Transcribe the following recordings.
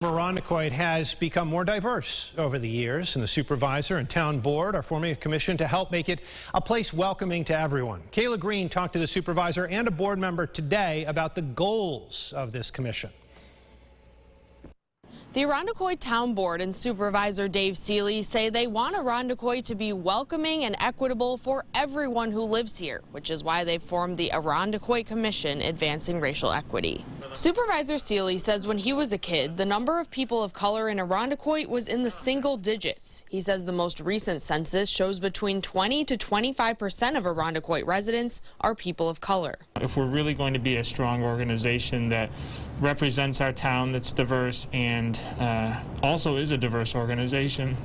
Irondequoit has become more diverse over the years, and the supervisor and town board are forming a commission to help make it a place welcoming to everyone. Kayla Green talked to the supervisor and a board member today about the goals of this commission. The Irondequoit Town Board and Supervisor Dave Seeley say they want Irondequoit to be welcoming and equitable for everyone who lives here, which is why they've formed the Irondequoit Commission Advancing Racial Equity. Supervisor Seeley says when he was a kid, the number of people of color in Irondequoit was in the single digits. He says the most recent census shows between 20 to 25% of Irondequoit residents are people of color. If we're really going to be a strong organization that represents our town, that's diverse, and also is a diverse organization,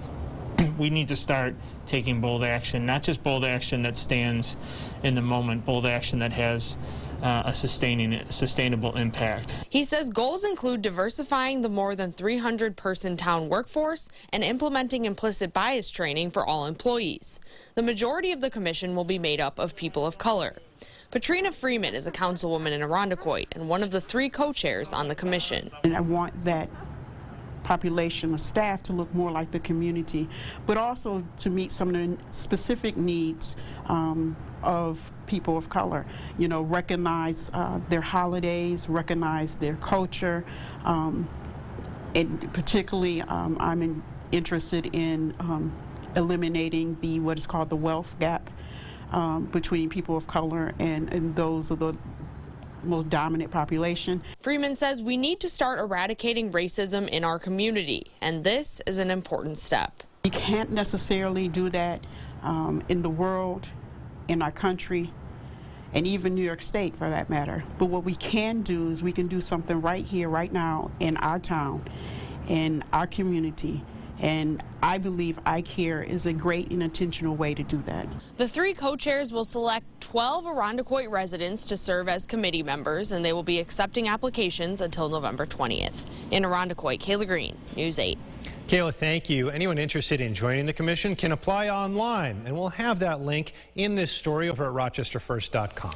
we need to start taking bold action, not just bold action that stands in the moment, bold action that has a sustainable impact. He says goals include diversifying the more than 300-person town workforce and implementing implicit bias training for all employees. The majority of the commission will be made up of people of color. Patrina Freeman is a councilwoman in Irondequoit and one of the 3 co-chairs on the commission. And I want that population of staff to look more like the community, but also to meet some of the specific needs of people of color. You know, recognize their holidays, recognize their culture, and particularly I'm interested in eliminating what is called the wealth gap between people of color and those of the most dominant population. Freeman says we need to start eradicating racism in our community, and this is an important step. You can't necessarily do that in the world, in our country, and even New York State for that matter. But what we can do is we can do something right here, right now, in our town, in our community. And I believe iCare is a great and intentional way to do that. The 3 co-chairs will select 12 Irondequoit residents to serve as committee members, and they will be accepting applications until November 20th. In Irondequoit, Kayla Green, News 8. Kayla, thank you. Anyone interested in joining the commission can apply online, and we'll have that link in this story over at rochesterfirst.com.